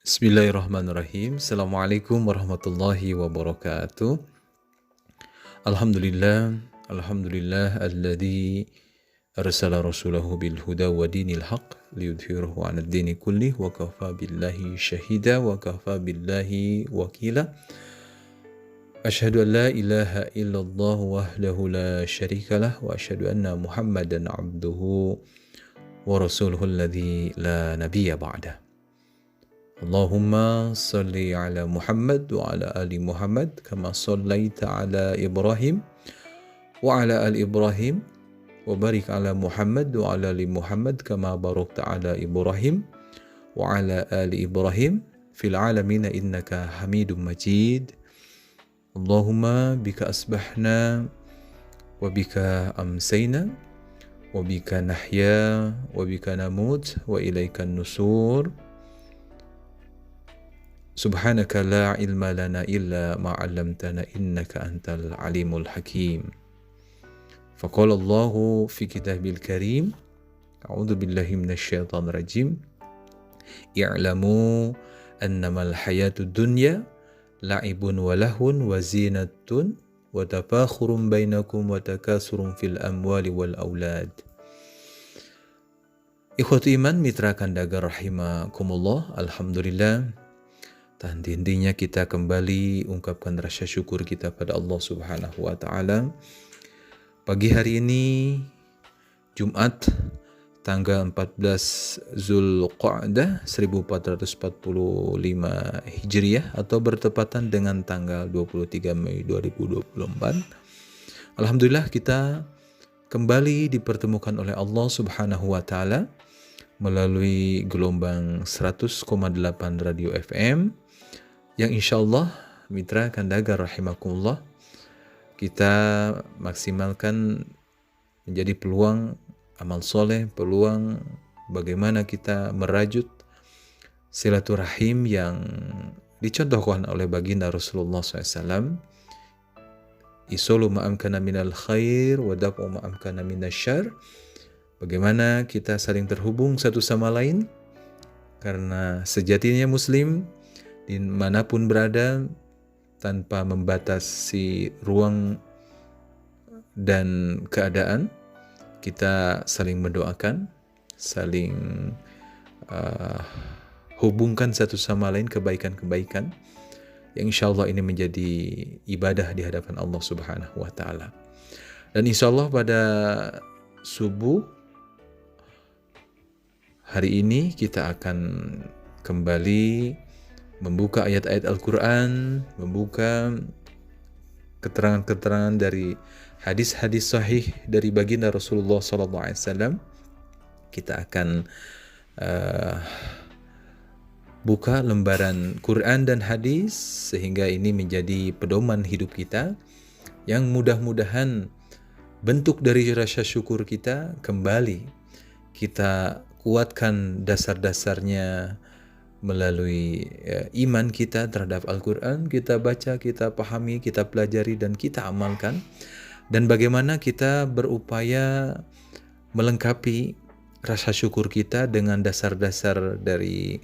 Bismillahirrahmanirrahim. Assalamualaikum warahmatullahi wabarakatuh. Alhamdulillah, alhamdulillah alladzi arsala rasulahu bil huda wa dinil haq liyudhhirahu 'alad dini kullih wa kafa billahi syahida wa kafa billahi wakila. Asyhadu an la ilaha illallah wahdahu la syarikalah wa asyhadu anna Muhammadan 'abduhu wa rasuluhu alladzi la nabiyya ba'dah. Allahumma salli ala Muhammad wa ala ali Muhammad kama sallaita ala Ibrahim wa ala ali Ibrahim wa barik ala Muhammad wa ala ali Muhammad kama barakta ala Ibrahim wa ala ali Ibrahim fil alamin innaka Hamidum Majid. Allahumma bika asbahna wa bika amsayna wa bika nahya wa bika namut wa ilaikan nusur. Subhanaka la ilma lana illa ma 'allamtana innaka antal alimul hakim. Faqala Allahu fi kitabil karim, a'udzu billahi minasyaitonir rajim. I'lamu annamal hayatud dunya la'ibun wa lahun wa zinatun wa tafakhurun bainakum wa takasurun fil amwali wal aulad. Ikhwatu iman, mitra kandaga rahimakumullah. Alhamdulillah, intinya kita kembali ungkapkan rasa syukur kita pada Allah Subhanahu wa taala. Pagi hari ini Jumat tanggal 14 Zulqa'dah 1445 Hijriah atau bertepatan dengan tanggal 23 Mei 2024. Alhamdulillah kita kembali dipertemukan oleh Allah Subhanahu wa taala melalui gelombang 100,8 Radio FM yang insyaallah mitra kandaga rahimakumullah kita maksimalkan menjadi peluang amal soleh, peluang bagaimana kita merajut silaturahim yang dicontohkan oleh baginda Rasulullah SAW. Isolu ma'amkana minal khair wa daf'u ma'amkana minasyar. Bagaimana kita saling terhubung satu sama lain, karena sejatinya muslim dimanapun berada tanpa membatasi ruang dan keadaan, kita saling mendoakan, saling hubungkan satu sama lain kebaikan-kebaikan yang insyaallah ini menjadi ibadah di hadapan Allah Subhanahu wa taala. Dan insyaallah pada subuh hari ini kita akan kembali membuka ayat-ayat Al-Quran, membuka keterangan-keterangan dari hadis-hadis sahih dari baginda Rasulullah SAW. Kita akan buka lembaran Quran dan hadis sehingga ini menjadi pedoman hidup kita yang mudah-mudahan bentuk dari rasa syukur kita kembali kita kuatkan dasar-dasarnya melalui iman kita terhadap Al-Quran. Kita baca, kita pahami, kita pelajari, dan kita amalkan. Dan bagaimana kita berupaya melengkapi rasa syukur kita dengan dasar-dasar dari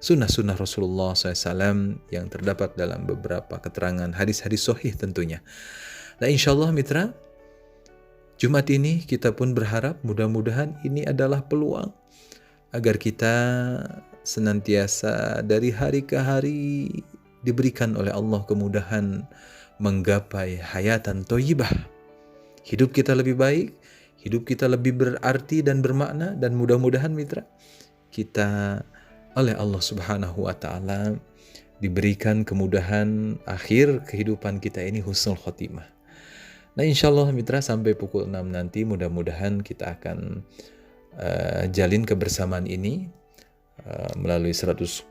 sunnah-sunnah Rasulullah SAW yang terdapat dalam beberapa keterangan hadis-hadis sahih tentunya. Nah insyaallah mitra, Jumat ini kita pun berharap mudah-mudahan ini adalah peluang agar kita senantiasa dari hari ke hari diberikan oleh Allah kemudahan menggapai hayatan thayyibah. Hidup kita lebih baik, hidup kita lebih berarti dan bermakna, dan mudah-mudahan mitra kita oleh Allah Subhanahu wa taala diberikan kemudahan akhir kehidupan kita ini husnul khotimah. Nah insyaallah mitra sampai pukul 6 nanti mudah-mudahan kita akan jalin kebersamaan ini melalui 100,8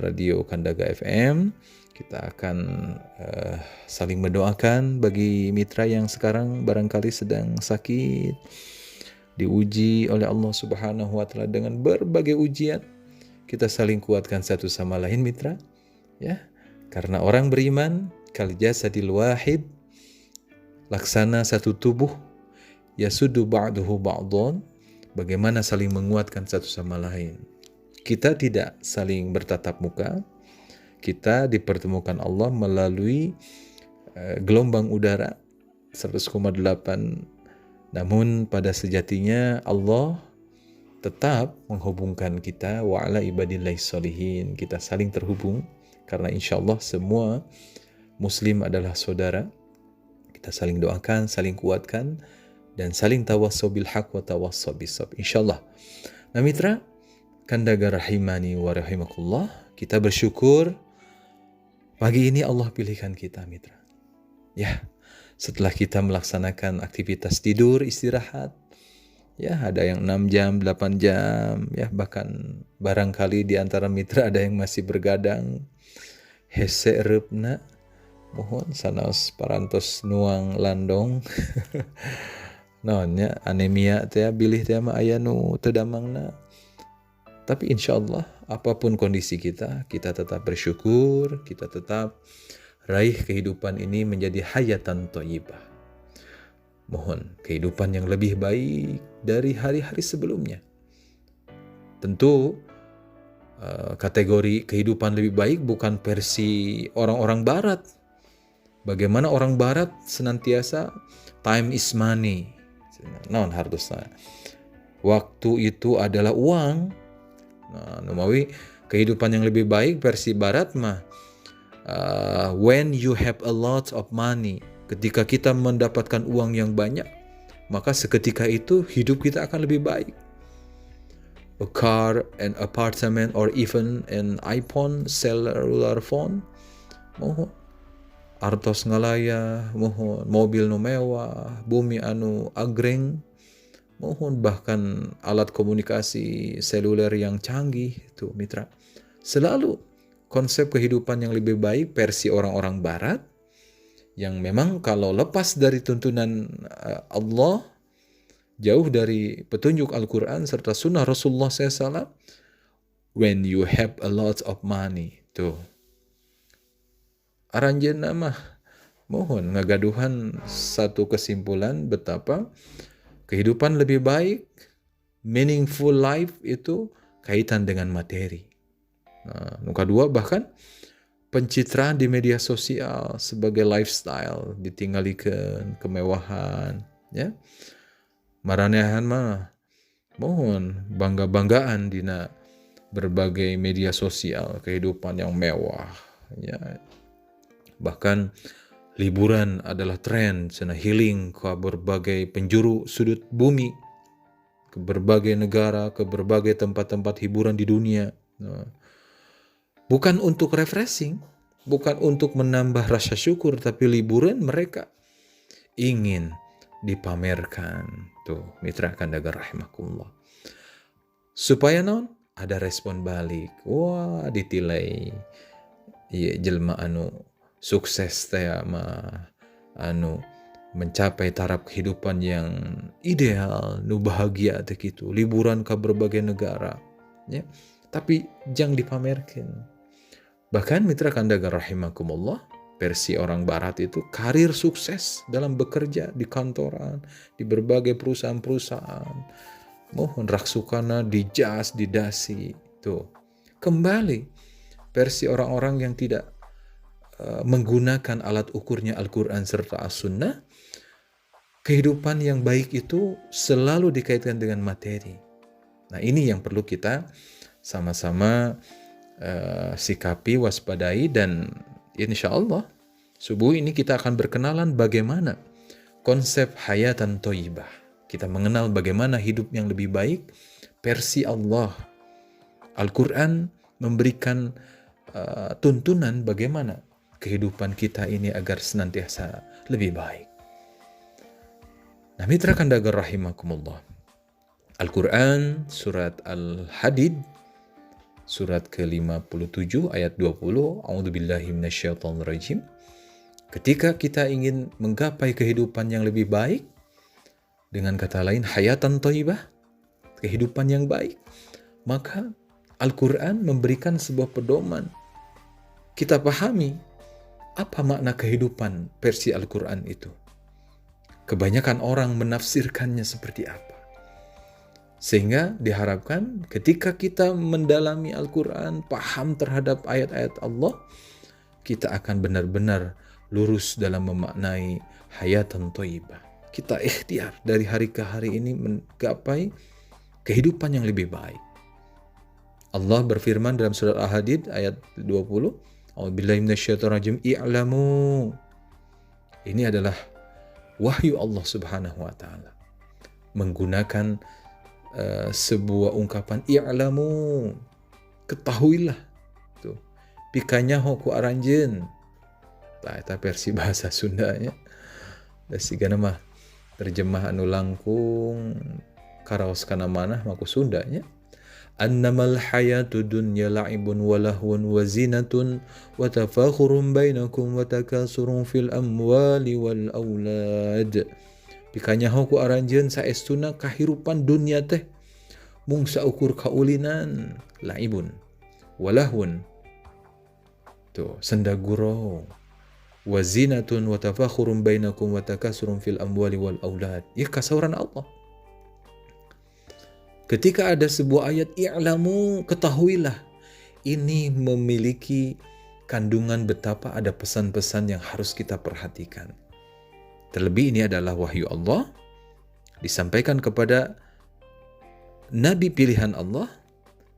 Radio Kandaga FM. Kita akan saling mendoakan bagi mitra yang sekarang barangkali sedang sakit, diuji oleh Allah Subhanahu wa taala dengan berbagai ujian. Kita saling kuatkan satu sama lain mitra, ya. Karena orang beriman kal jasadil wahid, laksana satu tubuh, yasudu ba'duhu ba'don, bagaimana saling menguatkan satu sama lain. Kita tidak saling bertatap muka, kita dipertemukan Allah melalui gelombang udara 100,8. Namun pada sejatinya Allah tetap menghubungkan kita wa ala ibadillahi sholihin. Kita saling terhubung karena insya Allah semua muslim adalah saudara. Kita saling doakan, saling kuatkan, dan saling tawassaw bil haq wa tawassaw bis sabr, insyaallah. Nah mitra Kandaga rahimani wa rahimakumullah, kita bersyukur pagi ini Allah pilihkan kita mitra. Ya, setelah kita melaksanakan aktivitas tidur, istirahat, ya ada yang 6 jam, 8 jam, ya bahkan barangkali di antara mitra ada yang masih bergadang. Hese reupna mohon sanos parantos nuang landong. Naonnya anemia teh bilih teh mah aya nu teu damangna. Tapi insya Allah apapun kondisi kita tetap bersyukur, kita tetap raih kehidupan ini menjadi hayatan thayyibah. Mohon kehidupan yang lebih baik dari hari-hari sebelumnya. Tentu kategori kehidupan lebih baik bukan versi orang-orang barat. Bagaimana orang barat senantiasa time is money. Non harusnya. Waktu itu adalah uang. Nah, numawi kehidupan yang lebih baik versi barat mah when you have a lot of money, ketika kita mendapatkan uang yang banyak, maka seketika itu hidup kita akan lebih baik. A car, an apartment, or even an iPhone, cellular phone, mohon artos ngalaya, mohon mobil nu mewah, bumi anu agreng, mohon bahkan alat komunikasi seluler yang canggih itu mitra. Selalu konsep kehidupan yang lebih baik versi orang-orang barat yang memang kalau lepas dari tuntunan Allah, jauh dari petunjuk Al-Quran serta sunnah Rasulullah SAW, when you have a lot of money tuh aranjeunna mah mohon ngagaduhan satu kesimpulan betapa kehidupan lebih baik, meaningful life itu kaitan dengan materi. Nah, nu kedua bahkan pencitraan di media sosial sebagai lifestyle ditinggalikeun kemewahan, ya. Maranehan mah mohon bangga-banggaan dina berbagai media sosial kehidupan yang mewah, ya. Bahkan liburan adalah tren, cenah healing ke berbagai penjuru sudut bumi, ke berbagai negara, ke berbagai tempat-tempat hiburan di dunia. Nah, bukan untuk refreshing, bukan untuk menambah rasa syukur, tapi liburan mereka ingin dipamerkan. Tuh, mitra Kandaga rahimakumullah. Supaya non ada respon balik. Wah, ditilai ieu jelma anu sukses teh mah anu mencapai taraf kehidupan yang ideal, nu bahagia teh kitu, liburan ke berbagai negara, ya. Tapi jangan dipamerkan. Bahkan mitra Kandaga rahimakumullah, versi orang barat itu karir sukses dalam bekerja di kantoran, di berbagai perusahaan-perusahaan. Mohon raksukana dijas, didasi. Tuh. Kembali versi orang-orang yang tidak menggunakan alat ukurnya Al-Quran serta As-Sunnah, kehidupan yang baik itu selalu dikaitkan dengan materi. Nah ini yang perlu kita sama-sama sikapi, waspadai, dan insya Allah subuh ini kita akan berkenalan bagaimana konsep hayatan thayyibah. Kita mengenal bagaimana hidup yang lebih baik versi Allah. Al-Quran memberikan tuntunan bagaimana kehidupan kita ini agar senantiasa lebih baik. Nah mitra Kandaga rahimakumullah, Al-Quran surat Al-Hadid surat ke-57 ayat 20, A'udzubillahi minasyaitonirrajim. Ketika kita ingin menggapai kehidupan yang lebih baik, dengan kata lain hayatan thayyibah, kehidupan yang baik, maka Al-Quran memberikan sebuah pedoman. Kita pahami apa makna kehidupan versi Al-Quran itu. Kebanyakan orang menafsirkannya seperti apa. Sehingga diharapkan ketika kita mendalami Al-Quran, paham terhadap ayat-ayat Allah, kita akan benar-benar lurus dalam memaknai hayatan thayyibah. Kita ikhtiar dari hari ke hari ini menggapai kehidupan yang lebih baik. Allah berfirman dalam surat Al-Hadid ayat 20, A'udzubillahi minasyaitonirrajim, i'lamu. Ini adalah wahyu Allah Subhanahu wa taala. Menggunakan sebuah ungkapan i'lamu, ketahuilah. Tuh. Pikanya ku aranjeun. Tah eta versi bahasa Sundanya. Da sigana mah terjemah anu langkung karaos kana manah mah ku Sundanya. Annamal hayatu dunya la'ibun wa lahwun wa zinatun wa tafakhurun bainakum wa takasurun fil amwali wal aulad. Pikanya ku aranjeun saestuna kahirupan dunia teh mung saukur kaulinan, laibun walahun, tuh sendaguro, wa zinatun wa tafakhurun bainakum wa takasurun fil amwali wal aulad. Ya kasauran Allah. Ketika ada sebuah ayat i'lamu, ketahuilah, ini memiliki kandungan betapa ada pesan-pesan yang harus kita perhatikan. Terlebih ini adalah wahyu Allah disampaikan kepada Nabi pilihan Allah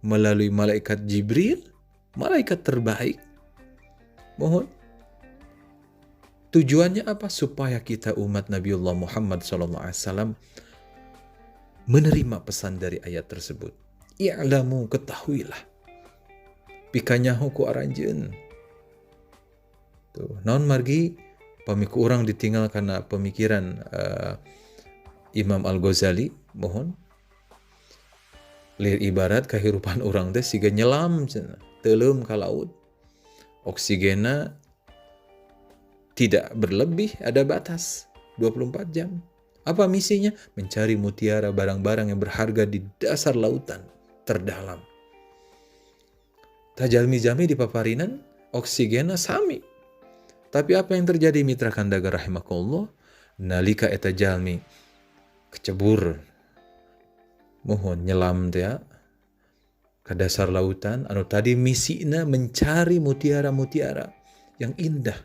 melalui malaikat Jibril, malaikat terbaik. Mohon tujuannya apa? Supaya kita umat Nabiullah Muhammad SAW menerima pesan dari ayat tersebut. I'lamu, ketahuilah. Pikanyahu ku aranjeun. Tuh, naon margi pamiku orang ditinggal karena pemikiran Imam Al-Ghazali, mohon. Lir ibarat kehidupan orang teh siga nyelam teuleum ka laut. Oksigena tidak berlebih, ada batas 24 jam. Apa misinya? Mencari mutiara, barang-barang yang berharga di dasar lautan terdalam. Tajalmi-jami di paparinan, oksigena sami. Tapi apa yang terjadi mitra kandaga rahimakumullah? Nalika eta jalmi kecebur, mohon nyelam teh ke dasar lautan, anu tadi misina mencari mutiara-mutiara yang indah,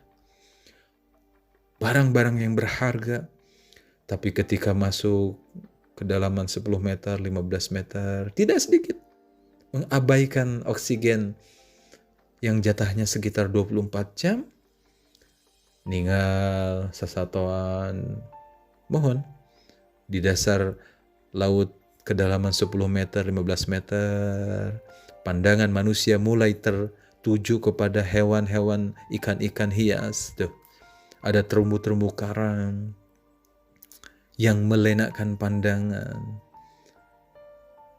barang-barang yang berharga. Tapi ketika masuk kedalaman 10 meter, 15 meter, tidak sedikit mengabaikan oksigen yang jatahnya sekitar 24 jam, ninggal sasatoan, mohon, di dasar laut kedalaman 10 meter, 15 meter, pandangan manusia mulai tertuju kepada hewan-hewan, ikan-ikan hias. Tuh, ada terumbu-terumbu karang yang melenakkan pandangan.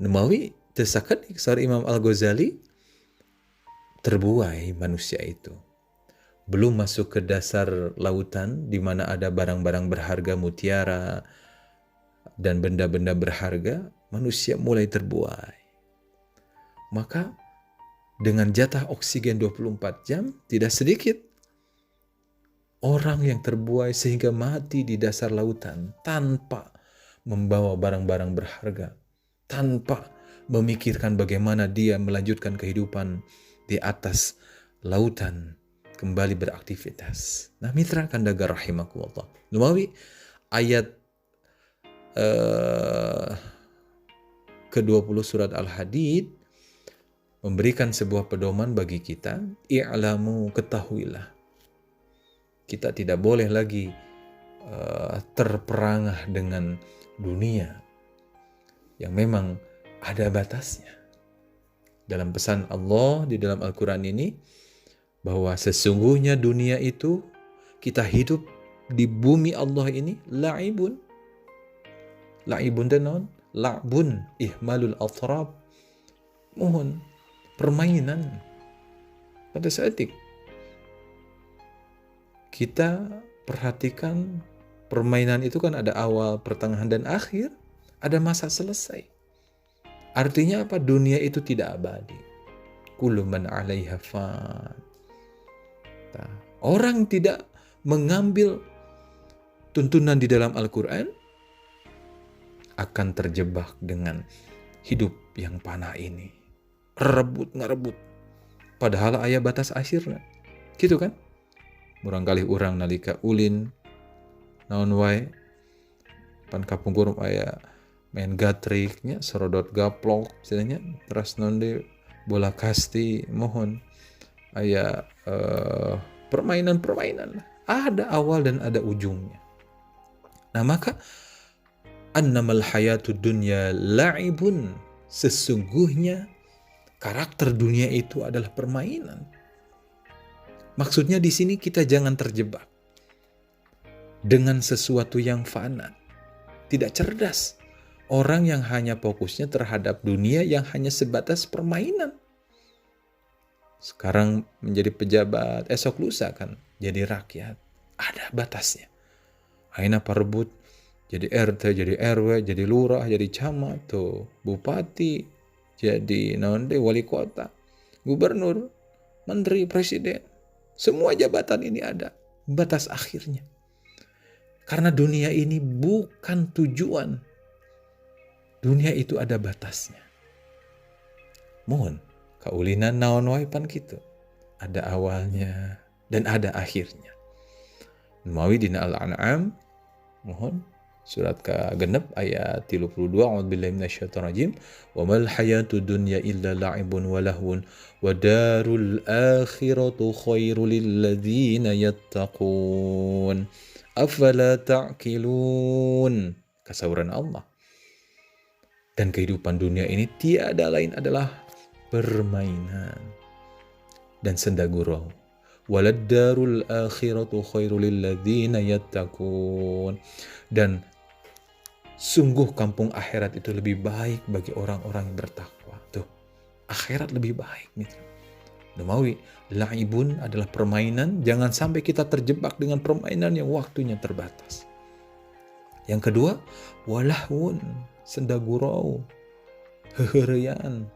Nemawi tesakan iksar Imam Al-Ghazali terbuai manusia itu. Belum masuk ke dasar lautan di mana ada barang-barang berharga, mutiara dan benda-benda berharga, manusia mulai terbuai. Maka dengan jatah oksigen 24 jam tidak sedikit orang yang terbuai sehingga mati di dasar lautan tanpa membawa barang-barang berharga, tanpa memikirkan bagaimana dia melanjutkan kehidupan di atas lautan, kembali beraktivitas. Nah, mitra kandaga rahimakumullah. Lumawi ayat ke-20 surat Al-Hadid memberikan sebuah pedoman bagi kita. I'lamu, ketahuilah. Kita tidak boleh lagi terperangah dengan dunia yang memang ada batasnya. Dalam pesan Allah di dalam Al-Quran ini, bahwa sesungguhnya dunia itu, kita hidup di bumi Allah ini, la'ibun. La'ibun dan non? La'bun, ihmalul atrab. Mohon, permainan. Pada saat itu, kita perhatikan permainan itu kan ada awal, pertengahan, dan akhir. Ada masa selesai. Artinya apa? Dunia itu tidak abadi. Kullu man 'alaiha fan. Orang tidak mengambil tuntunan di dalam Al-Quran akan terjebak dengan hidup yang panah ini. Ngerebut. Padahal aya batas akhirnya. Gitu kan? Murangkalih urang nalika ulin naon wae pan kapungkur aya main gatriknya serodot gaplok istilahnya terus nonde bola kasti mohon aya permainan-permainan lah. Ada awal dan ada ujungnya. Nah maka annamal hayatud dunya la'ibun, sesungguhnya karakter dunia itu adalah permainan. Maksudnya di sini kita jangan terjebak dengan sesuatu yang fana. Tidak cerdas. Orang yang hanya fokusnya terhadap dunia yang hanya sebatas permainan. Sekarang menjadi pejabat, esok lusa kan jadi rakyat. Ada batasnya. Aina parebut jadi RT, jadi RW, jadi lurah, jadi camat, tuh, bupati, jadi wali kota, gubernur, menteri, presiden. Semua jabatan ini ada batas akhirnya. Karena dunia ini bukan tujuan. Dunia itu ada batasnya. Mohon kaulinan naon wae pan kitu. Ada awalnya dan ada akhirnya. Mawi dina Al-An'am mohon surat ke-6 ayat 32 a'udzubillahi minasyaitonir rajim wa mal hayatud dunya illa la'ibun wa lahwun wa darul akhiratu khairul lil ladzina yattaqun afala ta'qilun. Kasauran Allah. Dan kehidupan dunia ini tiada lain adalah permainan dan senda gurau. Walad darul akhiratu khairul lil ladzina yattaqun. Dan sungguh kampung akhirat itu lebih baik bagi orang-orang yang bertakwa. Tuh, akhirat lebih baik mitra. Namawi, la'ibun adalah permainan. Jangan sampai kita terjebak dengan permainan yang waktunya terbatas. Yang kedua, walahun, senda gurau, heheureyan,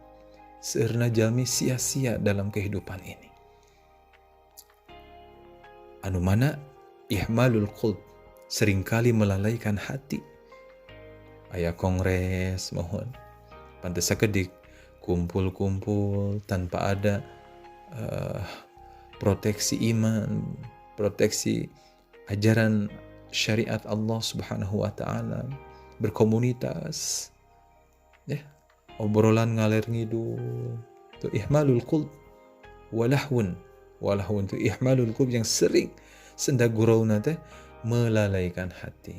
seurna jalmi sia-sia dalam kehidupan ini. Anu mana ihmalul qalb, seringkali melalaikan hati. Aya kongres mohon pantes sakedik kumpul-kumpul tanpa ada proteksi iman, proteksi ajaran syariat Allah Subhanahu wa taala, berkomunitas. Ya, obrolan ngalir ngidul. Itu ihmalul qalb walahun. Walahun itu ihmalul qalb yang sering senda gurauna teh melalaikan hati.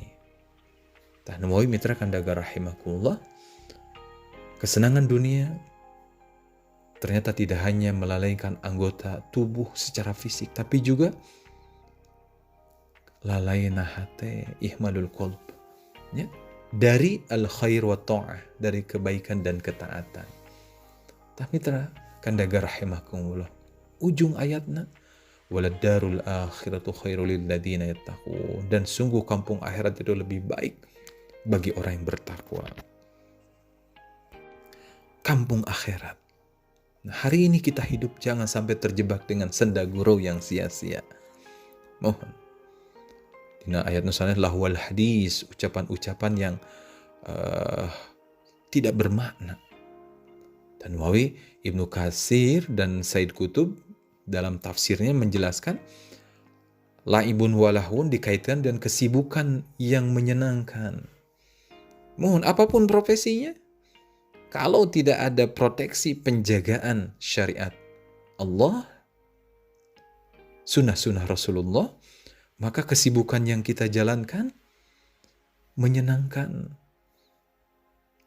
Tah namuy mitra kandaga rahimakumullah. Kesenangan dunia ternyata tidak hanya melalaikan anggota tubuh secara fisik, tapi juga lalaina hati, ihmalul qalb. Ya, dari al-khair wa ta'ah, dari kebaikan dan ketaatan. Tah mitra kandaga rahimakumullah. Ujung ayatna walad darul akhiratu khairul lil ladzina yattaqun, dan sungguh kampung akhirat itu lebih baik bagi orang yang bertakwa. Kampung akhirat. Nah, hari ini kita hidup jangan sampai terjebak dengan senda gurau yang sia-sia. Mohon. Dina ayat nusanah lahwal hadis, ucapan-ucapan yang tidak bermakna. Dan wawi Ibnu Katsir dan Said Qutb dalam tafsirnya menjelaskan laibun walahun dikaitkan dengan kesibukan yang menyenangkan. Mohon apapun profesinya, kalau tidak ada proteksi penjagaan syariat Allah, sunnah-sunnah Rasulullah, maka kesibukan yang kita jalankan menyenangkan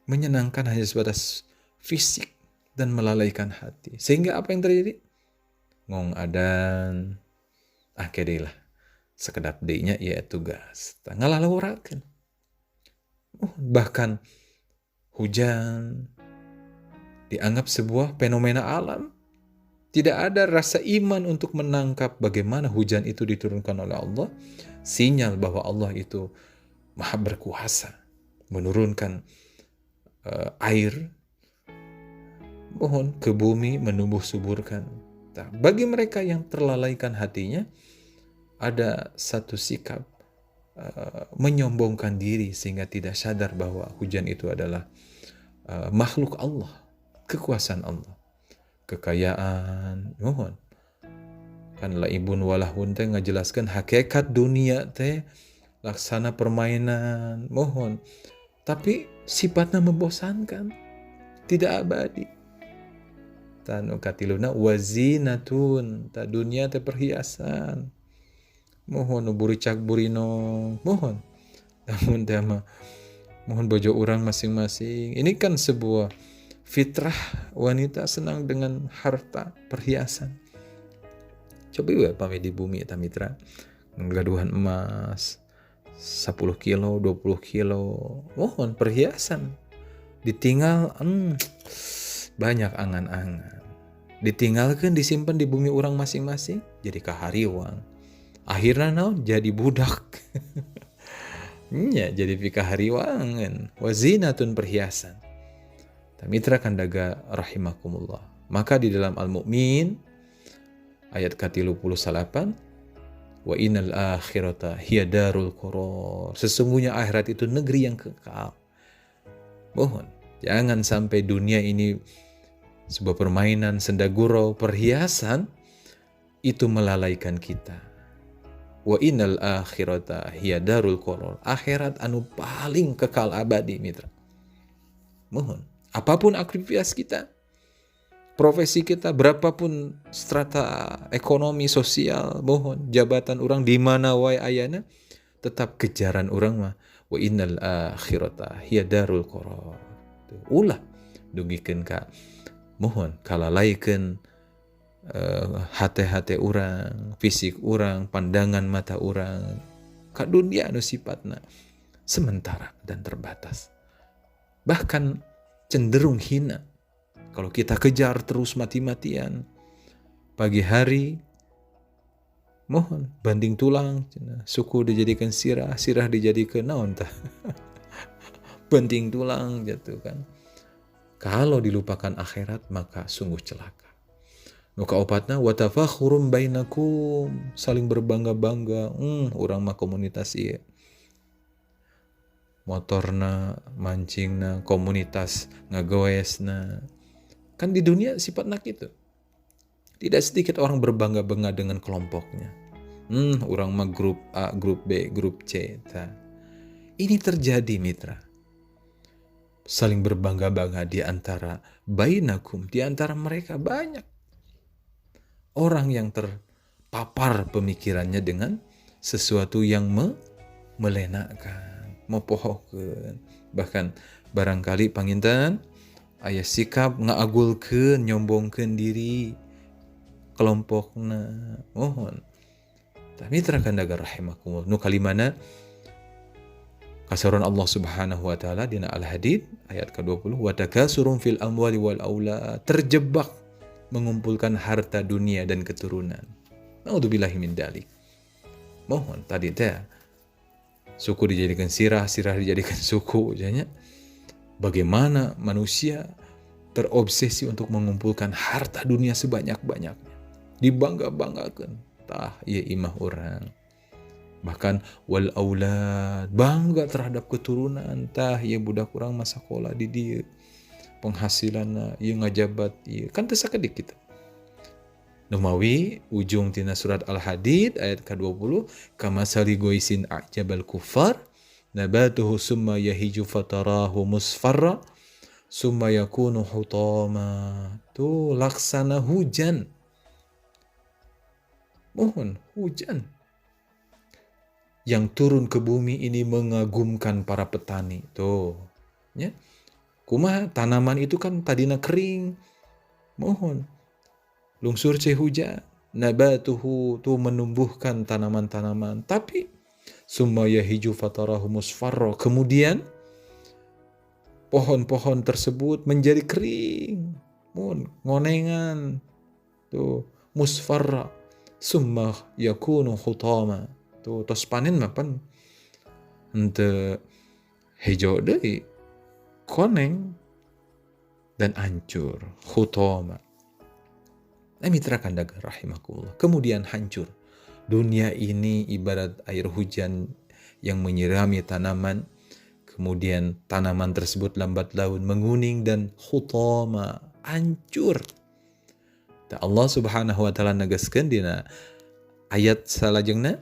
hanya sebatas fisik dan melalaikan hati. Sehingga apa yang terjadi? Ngong adan akhirnya sekedap deui-nya ieu tugas ngalalawurakeun. Bahkan hujan dianggap sebuah fenomena alam. Tidak ada rasa iman untuk menangkap bagaimana hujan itu diturunkan oleh Allah. Sinyal bahwa Allah itu maha berkuasa menurunkan air mohon ke bumi menumbuh suburkan. Nah, bagi mereka yang terlalaikan hatinya, ada satu sikap menyombongkan diri sehingga tidak sadar bahwa hujan itu adalah makhluk Allah, kekuasaan Allah, kekayaan, mohon. Kan laibun walahun teh ngajelaskan hakikat dunia teh laksana permainan, mohon. Tapi sifatnya membosankan, tidak abadi. Tanu katiluna wazinatun, ta dunia teh perhiasan. Mohon buricak burino, mohon. Namun teh mah mohon bojo orang masing-masing. Ini kan sebuah fitrah wanita senang dengan harta, perhiasan. Coba ya pamit di bumi eta mitra. Gaduhan emas 10 kilo, 20 kilo. Mohon perhiasan. Ditinggal banyak angan-angan. Ditinggalkan disimpan di bumi orang masing-masing jadi kahariwang. Akhirnya naon jadi budak. Ya, jadi pikahariwangan. Wazinatun perhiasan. Mitra kandaga rahimakumullah. Maka di dalam Al-Mu'min ayat ke-38, wa innal akhirata hiya darul qarar. Sesungguhnya akhirat itu negeri yang kekal. Mohon, jangan sampai dunia ini sebuah permainan, senda gurau, perhiasan itu melalaikan kita. Wa innal akhirata hiya darul qarar. Akhirat anu paling kekal abadi, mitra. Mohon, apapun aktivitas kita, profesi kita, berapapun strata ekonomi sosial, mohon jabatan orang di mana wae ayana, tetap kejaran orang mah wa innal akhirata hiya darul qarar. Ulah dugikeun ka mohon kalalaikeun hate-hate orang, fisik orang, pandangan mata orang ka dunia anu sifatna sementara dan terbatas. Bahkan cenderung hina. Kalau kita kejar terus mati-matian, pagi hari, mohon banding tulang, suku dijadikan sirah, sirah dijadikan naon tah, banding tulang jatuh kan. Kalau dilupakan akhirat maka sungguh celaka. Nuka opatna watafakhurum bainakum, saling berbangga-bangga. Urang mah komunitas ieu. Motorna, mancingna, komunitas ngagoesna. Kan di dunia sifatnya gitu. Tidak sedikit orang berbangga-bangga dengan kelompoknya. Orang mah grup A, grup B, grup C. Ini terjadi mitra. Saling berbangga-bangga di antara bainakum, di antara mereka banyak orang yang terpapar pemikirannya dengan sesuatu yang melenakan, mepohokeun. Bahkan barangkali panginten aya sikap ngaagulkeun, nyombongkeun diri kelompokna. Mohon. Tapi terakandaga rahimakumullah. Nu kalimana kasaron Allah Subhanahu wa taala dina Al-Hadid ayat ke-20, wa takasurum fil amwali wal aulad, terjebak mengumpulkan harta dunia dan keturunan. Naudzubillahi min dzalik. Mohon tadi teh suku dijadikan sirah, sirah dijadikan suku janya. Bagaimana manusia terobsesi untuk mengumpulkan harta dunia sebanyak-banyaknya. Dibangga-banggakan. Tah, iya imah orang. Bahkan wal aulad, bangga terhadap keturunan. Tah, iya budak orang masa sekolah di dia. Penghasilanna, iya ngajabat, iya. Kan tersakedik kita. Numawi, ujung tina surat Al-Hadid, ayat ke-20. Kamasali goisin a'jabal kufar. Nabatuhu summa yahiju fatarahu musfarra summa yakunu hutama. Tuh laksana hujan. Mohon hujan yang turun ke bumi ini mengagumkan para petani. Tuh ya. Kumaha tanaman itu kan tadina kering. Mohon lungsur ceh hujan. Nabatuhu tuh menumbuhkan tanaman-tanaman, tapi summa yahiju fatarahu musfarra, kemudian pohon-pohon tersebut menjadi kering, ngonengan, tuh musfarra, summa yakunu hutama, tuh tos panen mapan henteu hijau deui, koneng dan hancur, hutama. Mitra kandaga rahimakumullah, kemudian hancur. Dunia ini ibarat air hujan yang menyirami tanaman, kemudian tanaman tersebut lambat laun menguning dan khutama, hancur. Allah Subhanahu wa taala negaskeun dina ayat salajengna,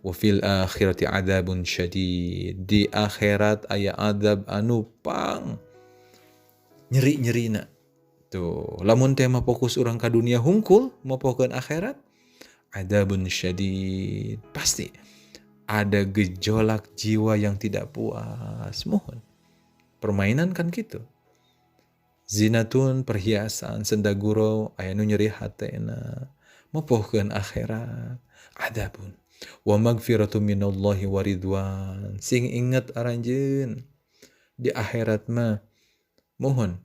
wa fil akhirati adzabun syadid, di akhirat aya azab anu pang nyeri-nyerina. Tuh, lamun tema fokus orang ka dunia hungkul, mau pokeun akhirat, adzabun syadid, pasti ada gejolak jiwa yang tidak puas. Mohon. Permainan kan gitu. Zinatun, perhiasan, sendaguro, aya nu nyeri hatena, mau pokeun akhirat, adzabun. Wa magfiratu minallahi wa ridwan. Sing inget aranjeun di akhirat mah mohon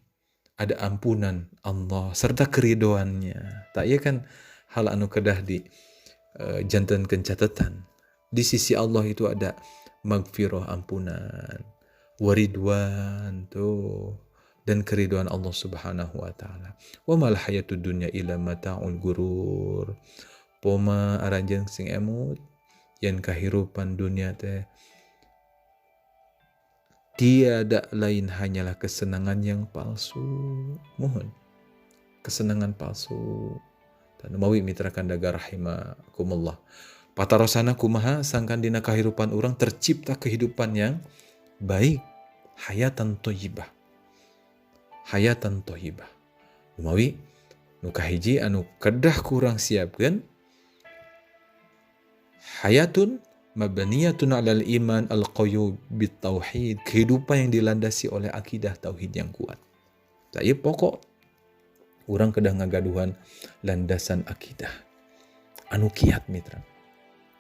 ada ampunan Allah serta keridoannya. Tak iya kan hal anu kedah di jantenkeun catatan. Di sisi Allah itu ada magfirah, ampunan, waridwan tuh, dan keriduan Allah Subhanahu wa taala. Wa mal hayatud dunya illa mata'ul gurur. Poma aranjeun sing emut yen kahirupan dunia teh tiada lain hanyalah kesenangan yang palsu. Mohon, kesenangan palsu. Dan mawi mitra kandaga rahimakumullah. Patarosana kumaha sangkan dina kahirupan urang tercipta kehidupan yang baik, hayatan thayyibah. Hayatan thayyibah. Mawi nu kahiji anu kedah kurang siapkeun hayatun mabniyatun 'alal iman al-qayyum bit tauhid, kehidupan yang dilandasi oleh akidah tauhid yang kuat. Saya pokok urang kedah ngagaduhan landasan akidah anu kiat mitra.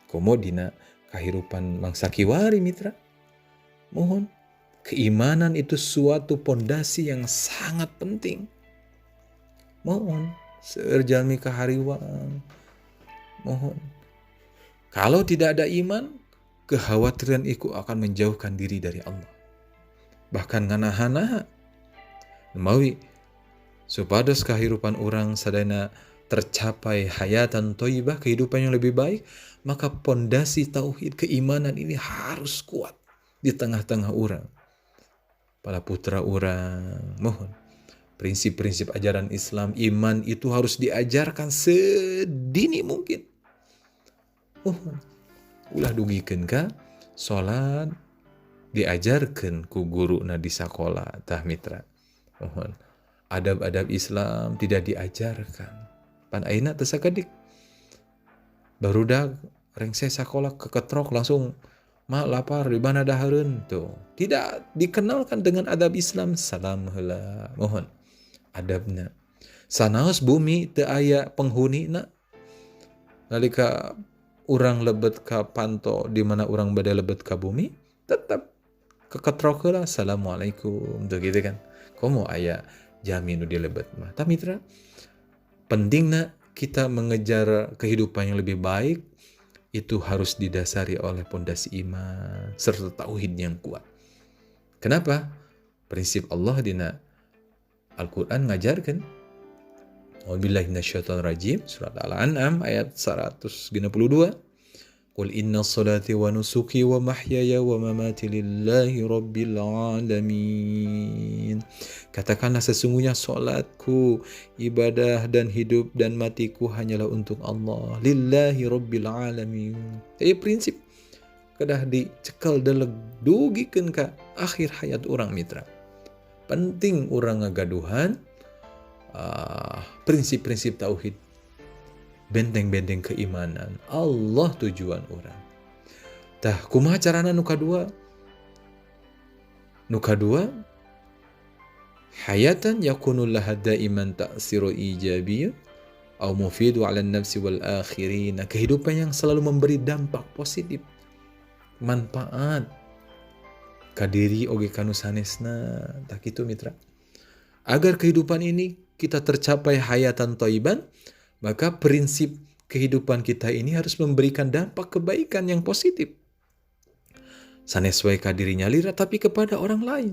Komo dina kahirupan mangsa kiwari mitra. Mohon, keimanan itu suatu pondasi yang sangat penting. Mohon, seueur jalmi kahariwang. Mohon. Kalau tidak ada iman, kekhawatiran itu akan menjauhkan diri dari Allah. Bahkan nganaha-naha. Mawi supados kahirupan orang sadayana tercapai hayatan thayyibah, kehidupan yang lebih baik, maka pondasi tauhid keimanan ini harus kuat di tengah-tengah orang. Para putra orang, mohon. Prinsip-prinsip ajaran Islam, iman itu harus diajarkan sedini mungkin. Ulah dugikeun ka salat diajarkeun ku guruna di sakola tah mitra. Mohon. Adab-adab Islam tidak diajarkan. Pan ayeuna teu sakedik. Barudak rengse sakola keketrok langsung ma lapar di mana dahareun tuh. Tidak dikenalkan dengan adab Islam. Salam heula. Mohon adabna. Sanaos bumi teu aya penghunina. Nalika urang lebet ka panto di mana urang bade lebet ka bumi, tetap keketrok heula assalamualaikum tuh gitu kan. Komo aya jami nu dilebet mah. Tah mitra, pentingna kita mengejar kehidupan yang lebih baik itu harus didasari oleh pondasi iman serta tauhid yang kuat. Kenapa? Prinsip Allah dina Al-Qur'an ngajarkeun. A'udzubillahi minasyaitonir rajim, surat Al-An'am ayat 162. Qul inna salati wa nusuki wa mahyaya wa mamati lillahi rabbil alamin. Katakanlah sesungguhnya salatku, ibadah dan hidup dan matiku hanyalah untuk Allah, lillahi rabbil alamin. Prinsip kedah dicekal deleg dugikeun ka akhir hayat urang mitra. Penting urang ngagaduhan prinsip-prinsip tauhid, benteng-benteng keimanan, Allah tujuan orang. Tah kumaha carana nu kadua? Nu kadua hayatan yakunul laha daiman ta'siru ijabiyyah au mufidu 'ala an-nafsi wal akhirin, kehidupan yang selalu memberi dampak positif, manfaat ka diri oge kanu sanesna. Tah kitu mitra. Agar kehidupan ini kita tercapai hayatan thayyiban, maka prinsip kehidupan kita ini harus memberikan dampak kebaikan yang positif. Sanes wae ka dirinya lira tapi kepada orang lain.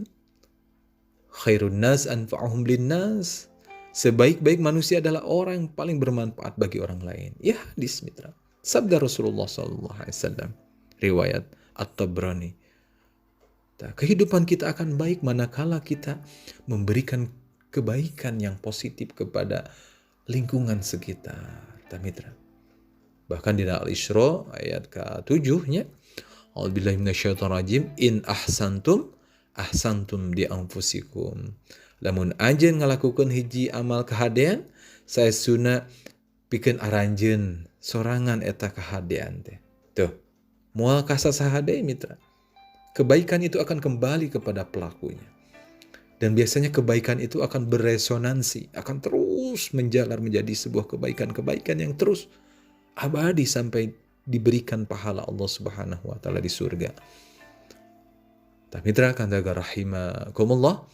Khairun nas anfa'uhum linnas. Sebaik-baik manusia adalah orang yang paling bermanfaat bagi orang lain. Ya, hadis mitra. Sabda Rasulullah sallallahu alaihi wasallam. Riwayat At-Tabrani. Kehidupan kita akan baik manakala kita memberikan kebaikan yang positif kepada lingkungan sekitar. Mitra. Bahkan di Al-Isra ayat ke-7 nya, A'udzubillahi minasyaitonirrajim, in ahsantum di anfusikum. Lamun anjeun ngalakukeun hiji amal kahadean, saestuna pikeun aranjeun sorangan eta kahadean teh. Tuh, moal kasasaha deui mitra. Kebaikan itu akan kembali kepada pelakunya. Dan biasanya kebaikan itu akan beresonansi, akan terus menjalar menjadi sebuah kebaikan-kebaikan yang terus abadi sampai diberikan pahala Allah Subhanahu wa taala di surga. Mitra kandaga rahimakumullah,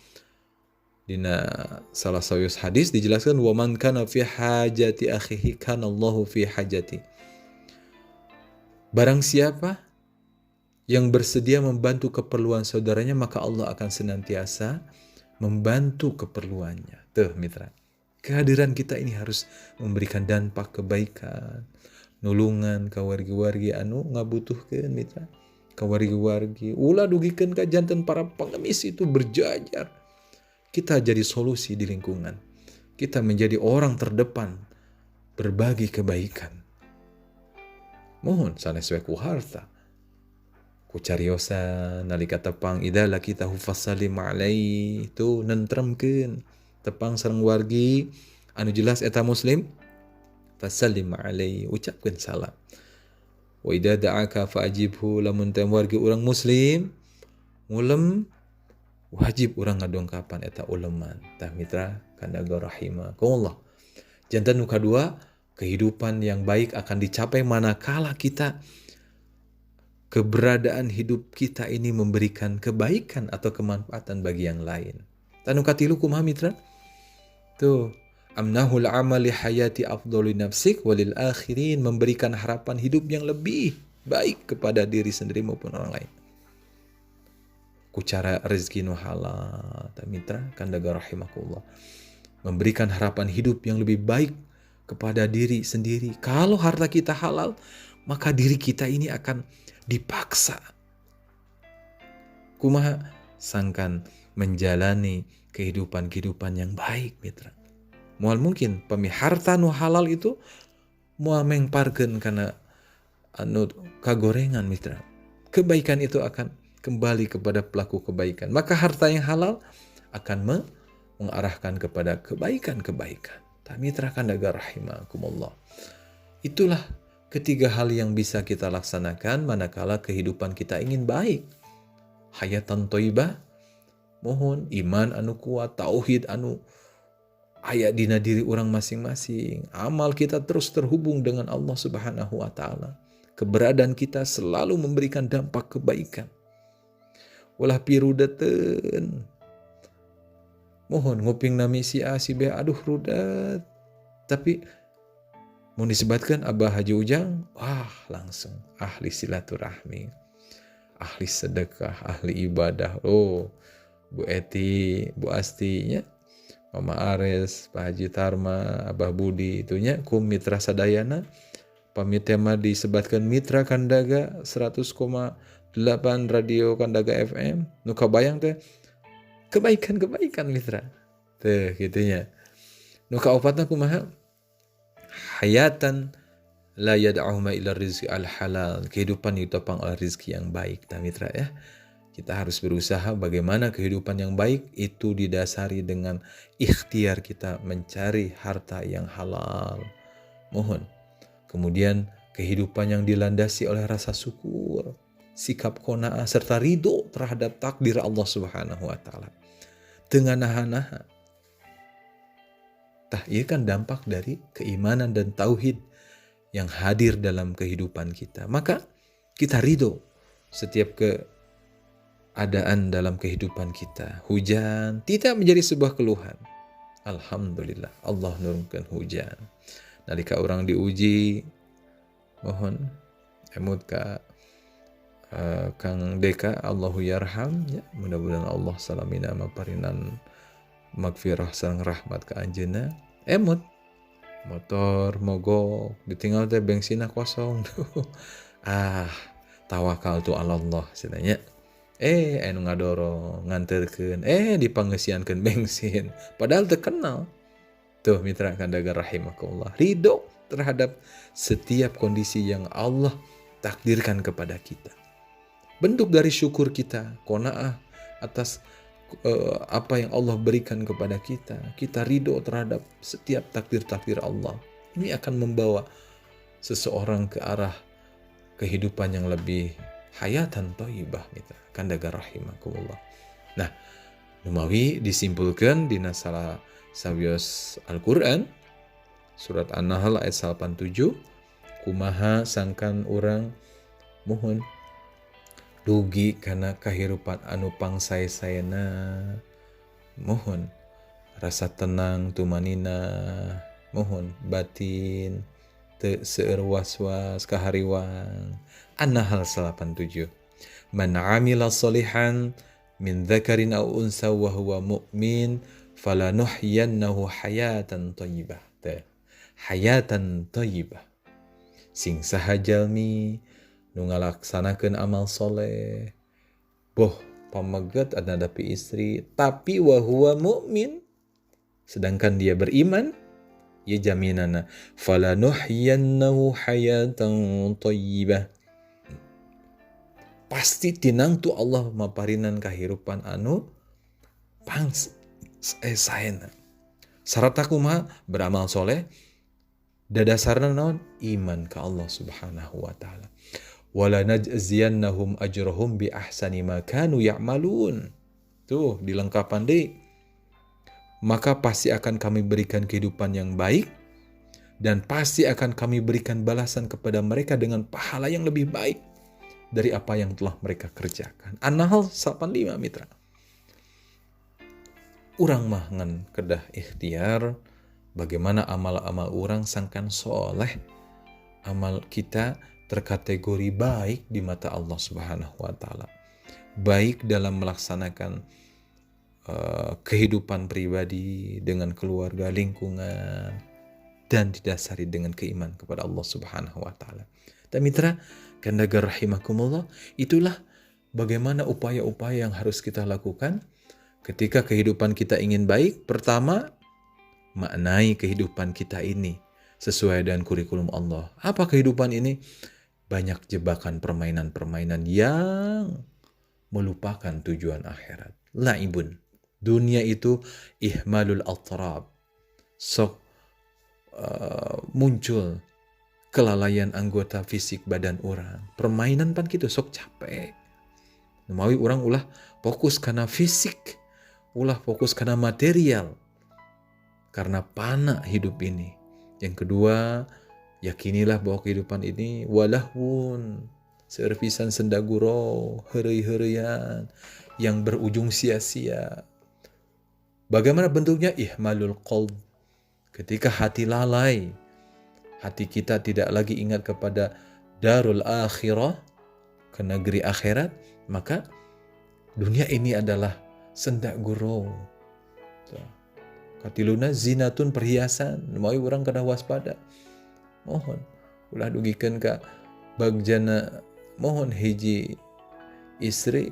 dina salah satu hadis dijelaskan, wa man kana fi hajati akhihi kana Allahu fi hajati. Barang siapa yang bersedia membantu keperluan saudaranya, maka Allah akan senantiasa membantu keperluannya. Tuh mitra, kehadiran kita ini harus memberikan dampak kebaikan, nulungan ka wargi-wargi anu ngabutuhkeun mitra. Ka wargi-wargi ulah dugikeun ka janten para pengemis itu berjajar. Kita jadi solusi di lingkungan. Kita menjadi orang terdepan berbagi kebaikan. Mohon sanes we ku harta, ku cariosan nalika tepang idala kita hufasalim alai itu nentremkeun tepang sareng wargi anu jelas eta muslim, fasallim alai, ucapkeun salam. Wa idza da'aka fa'ajibhu, lamun teh wargi urang muslim ngulem wajib urang ngadongkapan eta uleman. Tah mitra kandaga rahimakumullah. Janten nu kadua, kehidupan yang baik akan dicapai manakala kita keberadaan hidup kita ini memberikan kebaikan atau kemanfaatan bagi yang lain. Tanu katilu kumaha mitra? Tuh, amnahul amali hayati afdoli nafsik walil akhirin, memberikan harapan hidup yang lebih baik kepada diri sendiri maupun orang lain. Ku cara rezeki nu halal, mitra kandaga rahimakumullah. Memberikan harapan hidup yang lebih baik kepada diri sendiri. Kalau harta kita halal, maka diri kita ini akan dipaksa kumaha sangkan menjalani kehidupan yang baik mitra. Moal mungkin harta nu halal itu moal mengparkeun kana anu kagorengan mitra. Kebaikan itu akan kembali kepada pelaku kebaikan. Maka harta yang halal akan mengarahkan kepada kebaikan-kebaikan. Mitra kandaga rahimakumullah. Itulah ketiga hal yang bisa kita laksanakan manakala kehidupan kita ingin baik. Hayatan thayyibah, mohon iman anu kuat, tauhid anu aya dina diri orang masing-masing. Amal kita terus terhubung dengan Allah Subhanahu wa taala. Keberadaan kita selalu memberikan dampak kebaikan. Ulah pirudateun. Mohon nguping nami si A si B, aduh rudat. Tapi mau disebutkan Abah Haji Ujang, wah langsung ahli silaturahmi, ahli sedekah, ahli ibadah. Oh, Bu Eti, Bu Astinya, Mama Ares, Pak Haji Tarma, Abah Budi, itunya kum mitra sadayana. Pamit tema disebutkan mitra Kandaga 100,8 radio Kandaga FM. Nu kabayang teh kebaikan mitra. Teh gitunya. Nu kaopatna kumaha? Hayatan la yad'uhuma ila rizqi al-halal. Kehidupan ditopang oleh rizki yang baik. Mitra ya. Kita harus berusaha bagaimana kehidupan yang baik itu didasari dengan ikhtiar kita mencari harta yang halal. Mohon. Kemudian kehidupan yang dilandasi oleh rasa syukur, sikap qanaah serta ridho terhadap takdir Allah Subhanahu wa taala. Teu nganaha-naha. Tah ieu kan dampak dari keimanan dan tauhid yang hadir dalam kehidupan kita. Maka kita ridho setiap keadaan dalam kehidupan kita. Hujan tidak menjadi sebuah keluhan. Alhamdulillah Allah nurunkan hujan. Nalika orang diuji, mohon emut ka Kang Deka, Allahu yarham ya, mudah-mudahan Allah salamina maparinan magfirah sareng rahmat ka anjeunna. Emut motor mogok ditinggal teh bensinna kosong. Tawakal tu Allah cenanya. anu ngadorong nganterkeun dipanggesiankeun bensin padahal terkenal. Tuh mitra kandaga rahimakumullah, ridho terhadap setiap kondisi yang Allah takdirkan kepada kita. Bentuk dari syukur kita, qanaah atas apa yang Allah berikan kepada kita. Kita ridho terhadap setiap takdir-takdir Allah. Ini akan membawa seseorang ke arah kehidupan yang lebih hayatan thayyibah mitra kandaga rahimakumullah. Nah, numawi disimpulkan dina salah sawios Al-Quran surat An-Nahl ayat 87, kumaha sangkan orang mohon dugi karena kehidupan anu pangsae-saena, mohon rasa tenang tumanina, mohon batin teu seueur was-was kahariwang. An-Nahl 87, man amila sholihan min dzakarin aw unsa wa huwa mu'min falanuhyiyannahu hayatan thayyibah. Hayatan thayyibah. Sing saha jalmi nu ngalaksanakeun amal soleh boh pameget ada dapi istri tapi wa huwa mu'min, sedangkan dia beriman, ya jaminana falanuhyiyannahu hayatan thayyibah. Pasti tinang tu Allah maparinan kahirupan anu saena. Syarat kumaha beramal soleh, dadasarna naon? Iman ka Allah Subhanahu wa taala. Wala najziyannahum ajrahum bi ahsani ma kanu ya'malun. Tuh dilengkapan deui. Maka pasti akan kami berikan kehidupan yang baik dan pasti akan kami berikan balasan kepada mereka dengan pahala yang lebih baik dari apa yang telah mereka kerjakan. An-Nahl 85 mitra. Urang mah ngan kedah ikhtiar bagaimana amal-amal orang sangkan soleh, amal kita terkategori baik di mata Allah Subhanahu wa taala. Baik dalam melaksanakan kehidupan pribadi dengan keluarga, lingkungan, dan didasari dengan keimanan kepada Allah Subhanahu wa taala. Dan mitra kandaga rahimakumullah, itulah bagaimana upaya-upaya yang harus kita lakukan ketika kehidupan kita ingin baik. Pertama, maknai kehidupan kita ini sesuai dengan kurikulum Allah. Apa kehidupan ini? Banyak jebakan permainan-permainan yang melupakan tujuan akhirat. Laibun. Dunia itu ihmalul atrab. Sok muncul kelalaian anggota fisik badan orang. Permainan pan gitu sok capek. Namawi orang ulah fokus karena fisik, ulah fokus karena material. Karena pana hidup ini. Yang kedua, yakinilah bahwa kehidupan ini walahun, serpisan sendaguro, heureuy-heureuyan yang berujung sia-sia. Bagaimana bentuknya? Ihmalul qalb. Ketika hati lalai, hati kita tidak lagi ingat kepada darul akhirah, ke negeri akhirat, maka dunia ini adalah sendak gurau. Katiluna zinatun, perhiasan. Mau orang kena waspada. Mohon ulah dugikeun ka bagjana, mohon hiji istri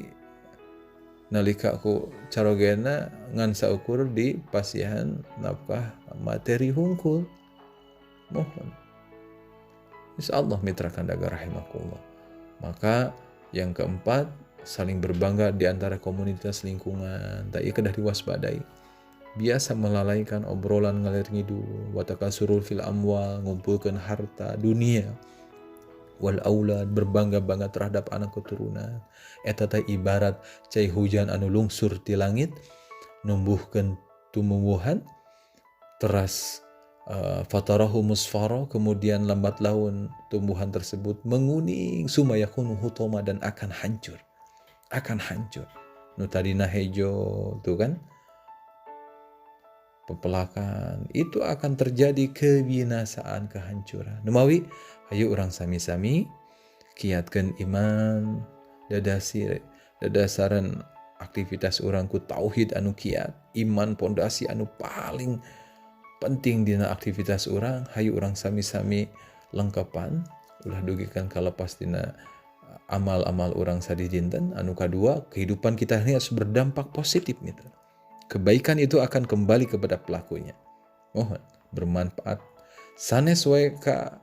nalika aku carogena ngan saukur di pasihan nafkah materi hungkul. Mohon insyaallah mitra kandaga rahimakumullah. Maka yang keempat, saling berbangga di antara komunitas lingkungan. Tak kedah diwaspadai. Biasa melalaikan obrolan ngalir ngidul, watakasurul fil amwal, ngumpulkan harta dunia, wal aulad, berbangga-bangga terhadap anak keturunan. Eta teh ibarat cai hujan anu lungsur ti langit, numbuhkeun tumbuhan, teras fatarahu musfara, kemudian lambat laun tumbuhan tersebut menguning, sumayakunu hutoma, dan akan hancur. Akan hancur. Nu tadina hejo, tuh kan? Pepelakan, itu akan terjadi kebinasaan, kehancuran. Numawi, ayo orang sami-sami kiatkan iman, dadasaran aktivitas orang ku tauhid anu kiat, iman pondasi anu paling penting dina aktivitas orang. Hayu orang sami-sami lengkapan, ulah dugikan kalepas dina amal-amal orang sadijinten. Anu kadua, kehidupan kita ini harus berdampak positif mitra. Kebaikan itu akan kembali kepada pelakunya. Mohon bermanfaat. Sanes wae ka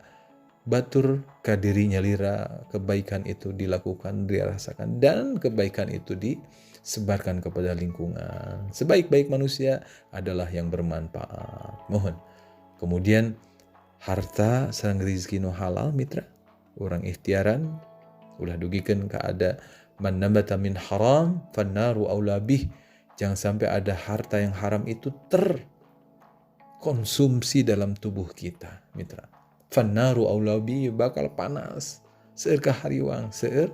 batur ka dirinya lira, kebaikan itu dilakukan, dirasakan, dan kebaikan itu disebarkan kepada lingkungan. Sebaik-baik manusia adalah yang bermanfaat. Mohon. Kemudian harta sareng rezeki nu halal mitra. Orang ikhtiaran ulah dugikeun ka ada man nabata min haram fannaru aula bih. Jangan sampai ada harta yang haram itu terkonsumsi dalam tubuh kita, mitra. Fannaru aula bih, bakal panas. Seueur kahariwang, seueur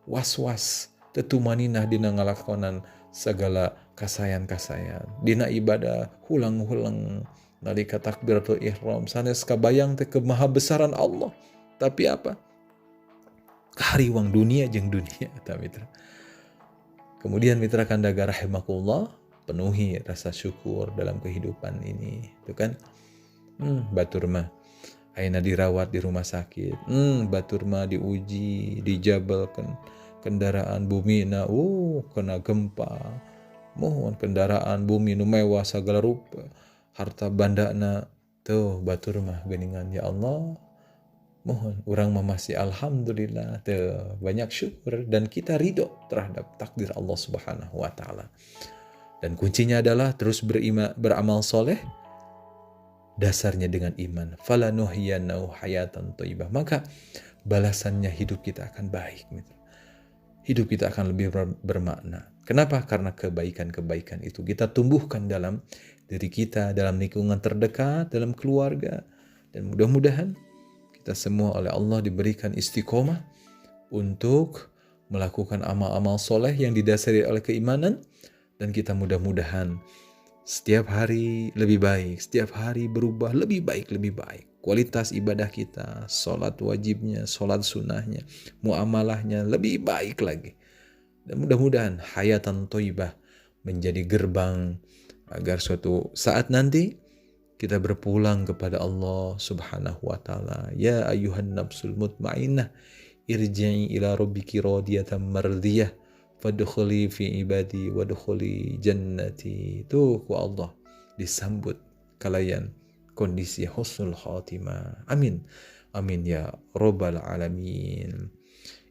was-was, tetumaninah dina ngalakonan segala kasayan-kasayan. Dina ibadah hulang-hulang nalika takbiratul ihram sanes kabayang teh kemahabesaran Allah. Tapi apa? Kahariwang dunia jeung dunia eta mitra. Kemudian mitra kandaga rahimakumullah, penuhi rasa syukur dalam kehidupan ini. Itu kan batur mah ayeuna dirawat di rumah sakit. Batur mah diuji, dijabalkeun kendaraan bumi na kena gempa. Mohon kendaraan bumi nu mewah sagala rupa. Harta bandana tuh batur mah geuningan ya Allah. Mohon urang mah masih alhamdulillah banyak syukur dan kita ridho terhadap takdir Allah Subhanahu wa taala. Dan kuncinya adalah terus beramal soleh, dasarnya dengan iman. Falanuhyiyannahu hayatan thayyibah. Maka balasannya hidup kita akan baik. Hidup kita akan lebih bermakna. Kenapa? Karena kebaikan-kebaikan itu kita tumbuhkan dalam diri kita, dalam lingkungan terdekat, dalam keluarga. Dan mudah-mudahan kita semua oleh Allah diberikan istiqomah untuk melakukan amal-amal soleh yang didasari oleh keimanan, dan kita mudah-mudahan setiap hari lebih baik, setiap hari berubah lebih baik. Kualitas ibadah kita, sholat wajibnya, sholat sunnahnya, muamalahnya lebih baik lagi. Dan mudah-mudahan hayatan thayyibah menjadi gerbang agar suatu saat nanti kita berpulang kepada Allah Subhanahu wa taala. Ya ayyuhan nafsul mutmainnah irji'i ila rabbiki radiyatan mardiyah fadkhuli fi ibadi wadkhuli jannati. Tuh ku Allah disambut kalayan kondisi husnul khatimah. Amin. Amin ya rabbal alamin.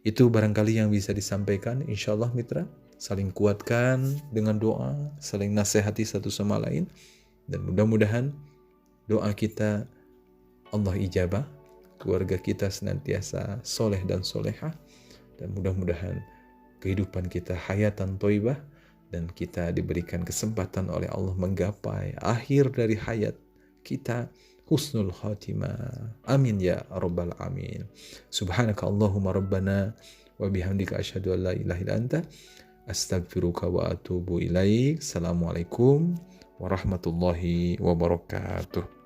Itu barangkali yang bisa disampaikan, insyaallah mitra. Saling kuatkan dengan doa, saling nasihati satu sama lain, dan mudah-mudahan doa kita Allah ijabah, keluarga kita senantiasa soleh dan solehah, dan mudah-mudahan kehidupan kita hayatan thayyibah, dan kita diberikan kesempatan oleh Allah menggapai akhir dari hayat kita husnul khatimah. Amin ya rabbal alamin. Subhanaka Allahumma rabbana wa bihamdika asyhadu an la ilaha illa anta astaghfiruka wa atubu ilaik. Assalamualaikum warahmatullahi wabarakatuh.